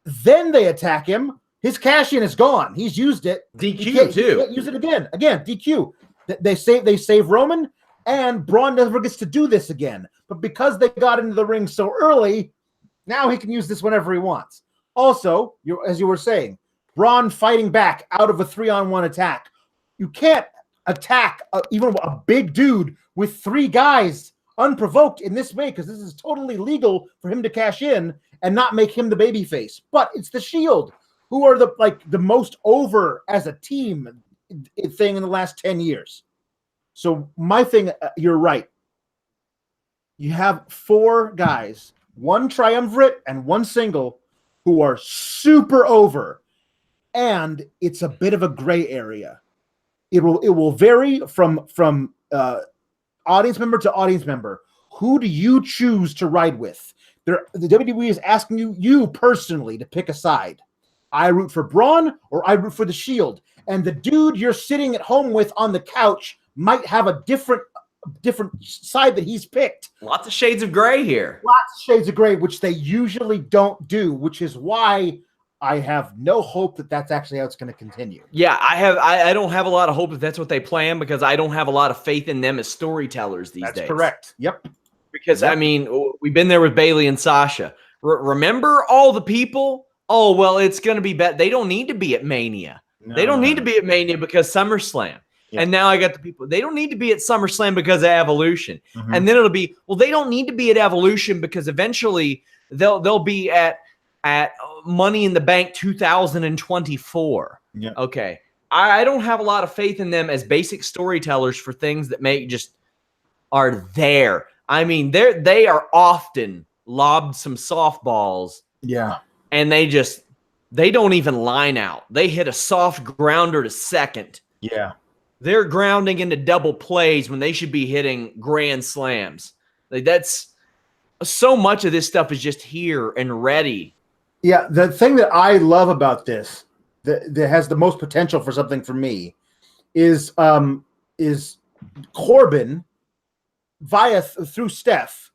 B: then they attack him. His cash-in is gone. He's used it.
A: DQ, too.
B: He can't use it again. Again, DQ. They save Roman, and Braun never gets to do this again. But because they got into the ring so early, now he can use this whenever he wants. Also, as you were saying, Braun fighting back out of a 3-on-1 attack. You can't attack even a big dude with 3 guys unprovoked in this way, because this is totally legal for him to cash in and not make him the babyface. But it's the Shield, who are the most over as a team thing in the last 10 years. So my thing, you're right. You have 4 guys, 1 triumvirate and 1 single, who are super over, and it's a bit of a gray area. It will vary from audience member to audience member. Who do you choose to ride with? The WWE is asking you personally to pick a side. I root for Braun or I root for the Shield. And the dude you're sitting at home with on the couch might have a different side that he's picked.
A: Lots of shades of gray here.
B: Lots of shades of gray, which they usually don't do, which is why I have no hope that that's actually how it's going to continue.
A: Yeah, I don't have a lot of hope that that's what they plan, because I don't have a lot of faith in them as storytellers these days.
B: That's correct. Yep.
A: Because, I mean, we've been there with Bayley and Sasha. Remember all the people? Oh, well, it's going to be bad. They don't need to be at Mania. They don't need to be at Mania because SummerSlam. Yeah. And now I got the people. They don't need to be at SummerSlam because of Evolution. Mm-hmm. And then it'll be, well, they don't need to be at Evolution because eventually they'll be at at Money in the Bank 2024.
B: Yeah.
A: Okay. I don't have a lot of faith in them as basic storytellers for things that are there. I mean, they are often lobbed some softballs.
B: Yeah.
A: And they don't even line out. They hit a soft grounder to second.
B: Yeah.
A: They're grounding into double plays when they should be hitting grand slams. That's so much of this stuff is just here and ready.
B: Yeah, the thing that I love about this that has the most potential for something for me is Corbin through Steph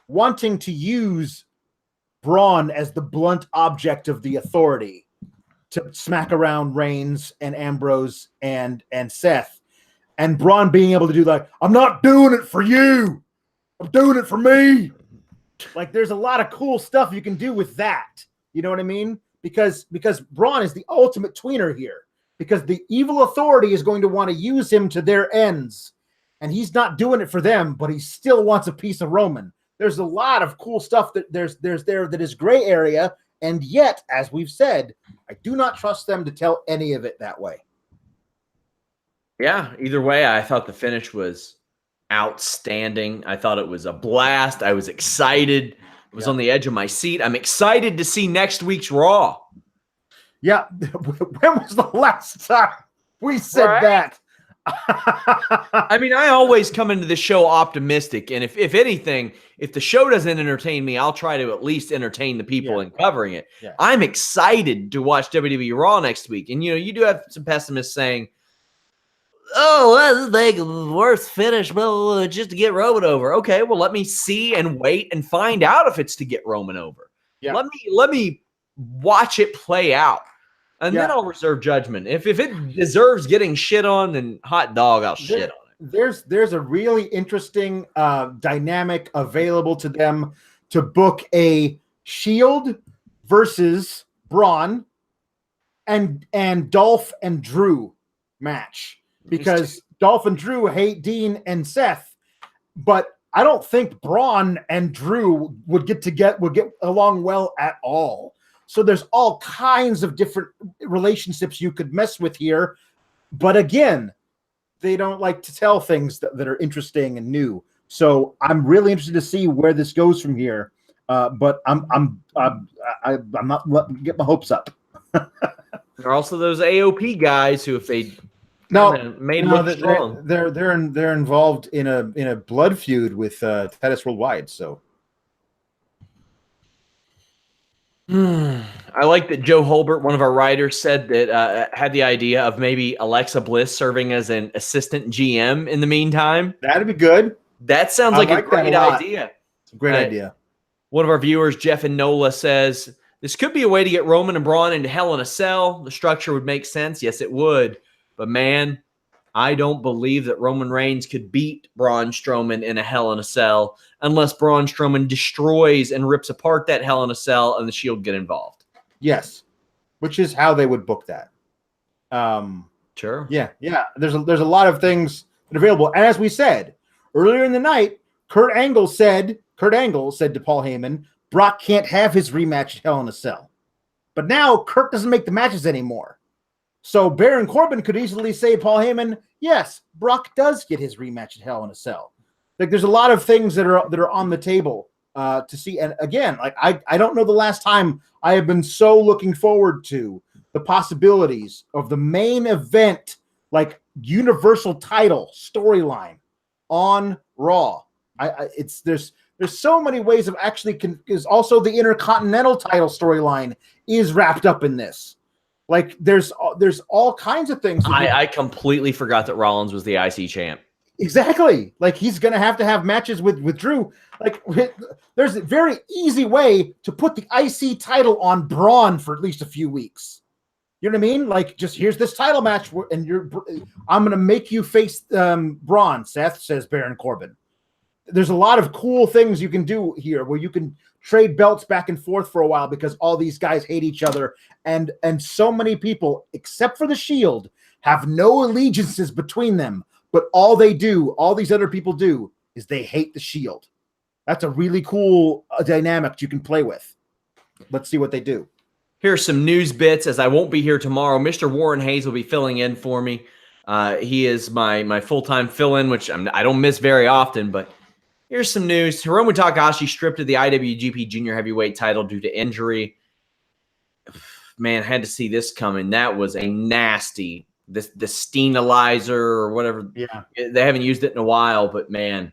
B: wanting to use Braun as the blunt object of the authority to smack around Reigns and Ambrose and Seth, and Braun being able to do like, I'm not doing it for you, I'm doing it for me. Like, there's a lot of cool stuff you can do with that. You know what I mean? Because Braun is the ultimate tweener here. Because the evil authority is going to want to use him to their ends, and he's not doing it for them, but he still wants a piece of Roman. There's a lot of cool stuff that there's there that is gray area, and yet, as we've said, I do not trust them to tell any of it that way.
A: Yeah, either way, I thought the finish was outstanding. I thought it was a blast. I was excited. I was on the edge of my seat. I'm excited to see next week's Raw.
B: Yeah. When was the last time we said that?
A: I mean, I always come into the show optimistic. And if anything, if the show doesn't entertain me, I'll try to at least entertain the people in covering it.
B: Yeah.
A: I'm excited to watch WWE Raw next week. And, you do have some pessimists saying, oh, that's like the worst finish, well, just to get Roman over. Okay, well, let me see and wait and find out if it's to get Roman over.
B: Yeah.
A: Let me watch it play out. And then I'll reserve judgment. If it deserves getting shit on, then hot dog, I'll shit on it.
B: There's a really interesting dynamic available to them to book a Shield versus Braun and Dolph and Drew match. Because Dolph and Drew hate Dean and Seth, but I don't think Braun and Drew would get along well at all. So there's all kinds of different relationships you could mess with here. But again, they don't like to tell things that are interesting and new. So I'm really interested to see where this goes from here. But I'm not get my hopes up.
A: There are also those AOP guys who, if they
B: they're involved in a blood feud with Titus Worldwide. So.
A: I like that Joe Holbert, one of our writers, said that had the idea of maybe Alexa Bliss serving as an assistant GM in the meantime.
B: That'd be good.
A: That sounds like a great idea.
B: It's a great idea.
A: One of our viewers, Jeff and Nola, says, this could be a way to get Roman and Braun into Hell in a Cell. The structure would make sense. Yes, it would. But, man, I don't believe that Roman Reigns could beat Braun Strowman in a Hell in a Cell unless Braun Strowman destroys and rips apart that Hell in a Cell and the Shield get involved.
B: Yes, which is how they would book that.
A: Sure.
B: Yeah. There's a lot of things that are available. And as we said earlier in the night, Kurt Angle said to Paul Heyman, Brock can't have his rematch at Hell in a Cell. But now Kurt doesn't make the matches anymore. So Baron Corbin could easily say, Paul Heyman, yes, Brock does get his rematch at Hell in a Cell. Like, there's a lot of things that are on the table to see. And again, like I don't know the last time I have been so looking forward to the possibilities of the main event, like universal title storyline on Raw. There's so many ways of actually because also the Intercontinental title storyline is wrapped up in this. Like there's all kinds of things.
A: I completely forgot that Rollins was the IC champ.
B: Exactly. Like he's going to have matches with Drew. Like there's a very easy way to put the IC title on Braun for at least a few weeks. You know what I mean? Like just here's this title match and I'm going to make you face Braun, Seth, says Baron Corbin. There's a lot of cool things you can do here where you can trade belts back and forth for a while because all these guys hate each other. And so many people, except for the Shield, have no allegiances between them. But all these other people do, is they hate the Shield. That's a really cool dynamic you can play with. let's see what they do.
A: Here's some news bits, as I won't be here tomorrow. Mr. Warren Hayes will be filling in for me. He is my full-time fill-in, which I don't miss very often, but here's some news. Hiromu Takahashi stripped of the IWGP Junior Heavyweight title due to injury. Man, had to see this coming. That was a nasty, the Steenalizer or whatever.
B: Yeah.
A: They haven't used it in a while, but man,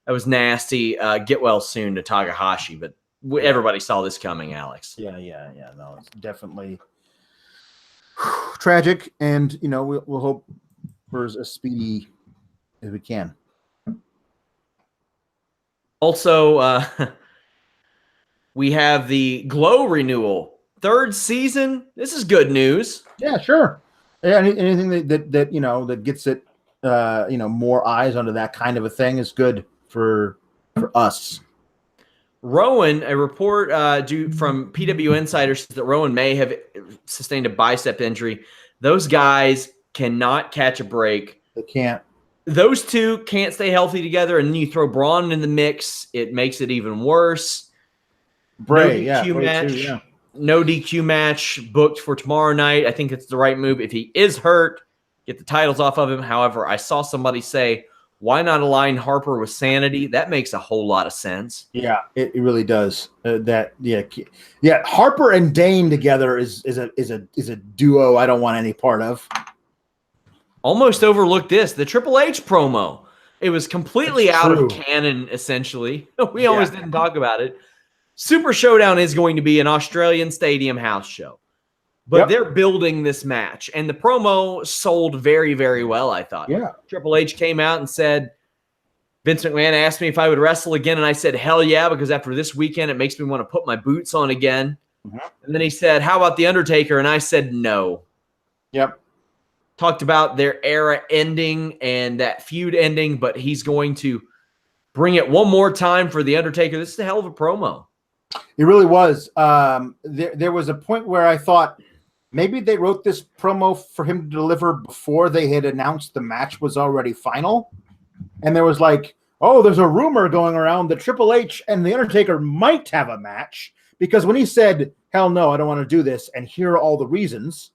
A: that was nasty. Get well soon to Takahashi, but everybody saw this coming, Alex.
B: Yeah. No, it's definitely tragic, and we'll hope for as speedy as we can.
A: Also, we have the Glow renewal, 3rd season. This is good news.
B: Yeah, sure. Yeah, anything that gets it, more eyes onto that kind of a thing is good for us.
A: Rowan, a report due from PW Insider says that Rowan may have sustained a bicep injury. Those guys cannot catch a break.
B: They can't.
A: Those two can't stay healthy together, and then you throw Braun in the mix. It makes it even worse.
B: Bray,
A: No DQ match booked for tomorrow night. I think it's the right move. If he is hurt, get the titles off of him. However, I saw somebody say, why not align Harper with Sanity? That makes a whole lot of sense.
B: Yeah, it really does. Harper and Dane together is a duo I don't want any part of.
A: Almost overlooked this, the Triple H promo. It was completely out of canon, essentially. We almost didn't talk about it. Super Showdown is going to be an Australian stadium house show. But they're building this match. And the promo sold very, very well, I thought.
B: Yeah.
A: Triple H came out and said, Vince McMahon asked me if I would wrestle again. And I said, hell yeah, because after this weekend, it makes me want to put my boots on again. Mm-hmm. And then he said, how about The Undertaker? And I said, no.
B: Yep.
A: Talked about their era ending and that feud ending, but he's going to bring it one more time for The Undertaker. This is a hell of a promo.
B: It really was. There was a point where I thought maybe they wrote this promo for him to deliver before they had announced the match was already final. And there was like, oh, there's a rumor going around that Triple H and The Undertaker might have a match. Because when he said, hell no, I don't want to do this, and here are all the reasons,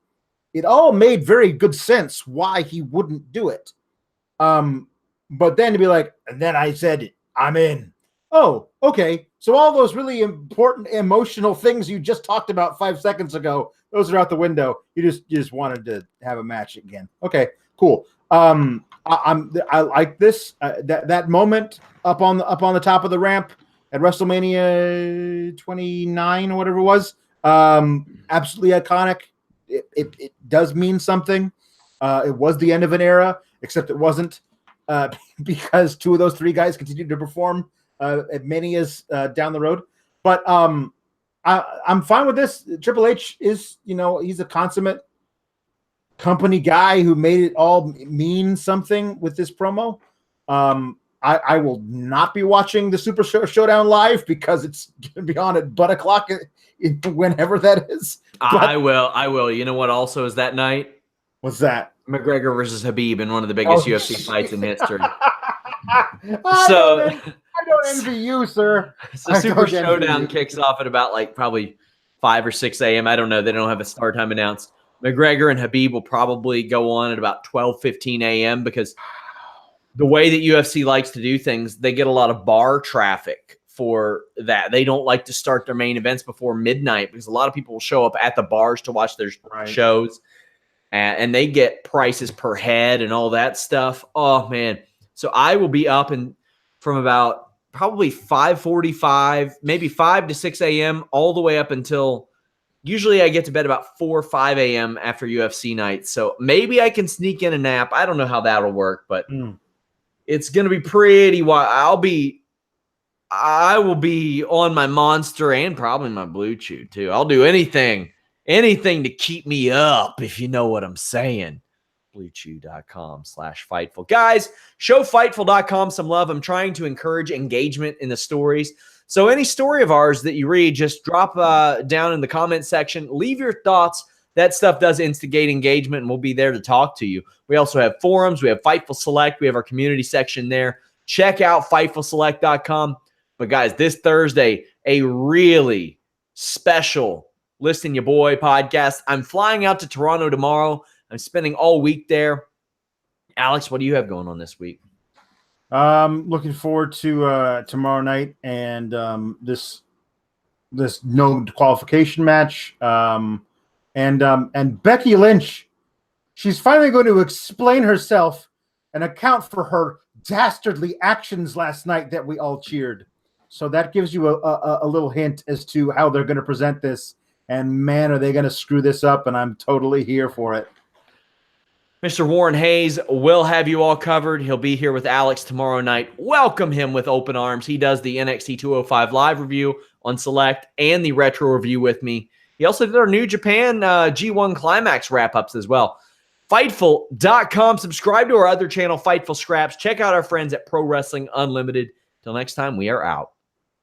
B: it all made very good sense why he wouldn't do it. But then to be like, and then I said, I'm in. Oh, okay. So all those really important emotional things you just talked about 5 seconds ago, those are out the window. You just wanted to have a match again. Okay, cool. I like this. That moment up on the top of the ramp at WrestleMania 29 or whatever it was. Absolutely iconic. It does mean something. It was the end of an era, except it wasn't, because two of those three guys continued to perform at Mania's down the road. But I'm fine with this. Triple H is, he's a consummate company guy who made it all mean something with this promo. I will not be watching the Super Showdown live because it's going to be on at butt o'clock whenever that is. But
A: I will. You know what also is that night?
B: What's that?
A: McGregor versus Habib in one of the biggest UFC fights in history.
B: I don't envy you, sir.
A: So Super Showdown kicks off at about probably 5 or 6 a.m. I don't know. They don't have a start time announced. McGregor and Habib will probably go on at about 12:15 a.m. because the way that UFC likes to do things, they get a lot of bar traffic for that. They don't like to start their main events before midnight because a lot of people will show up at the bars to watch their shows, and they get prices per head and all that stuff. Oh, man. So I will be up from about probably 5:45, maybe 5 to 6 a.m., all the way up until usually I get to bed about 4 or 5 a.m. after UFC night. So maybe I can sneak in a nap. I don't know how that'll work, but it's going to be pretty wild. I will be on my Monster and probably my Blue Chew too. I'll do anything to keep me up, if you know what I'm saying. BlueChew.com/Fightful. Guys, show Fightful.com some love. I'm trying to encourage engagement in the stories. So any story of ours that you read, just drop down in the comment section. Leave your thoughts. That stuff does instigate engagement, and we'll be there to talk to you. We also have forums. We have Fightful Select. We have our community section there. Check out FightfulSelect.com. But, guys, this Thursday, a really special Listen Your Boy podcast. I'm flying out to Toronto tomorrow. I'm spending all week there. Alex, what do you have going on this week?
B: Looking forward to tomorrow night and this no qualification match. And Becky Lynch, she's finally going to explain herself and account for her dastardly actions last night that we all cheered. So that gives you a little hint as to how they're going to present this. And man, are they going to screw this up? And I'm totally here for it.
A: Mr. Warren Hayes will have you all covered. He'll be here with Alex tomorrow night. Welcome him with open arms. He does the NXT 205 live review on Select and the retro review with me. He also did our New Japan G1 Climax wrap-ups as well. Fightful.com. Subscribe to our other channel, Fightful Scraps. Check out our friends at Pro Wrestling Unlimited. Till next time, we are out.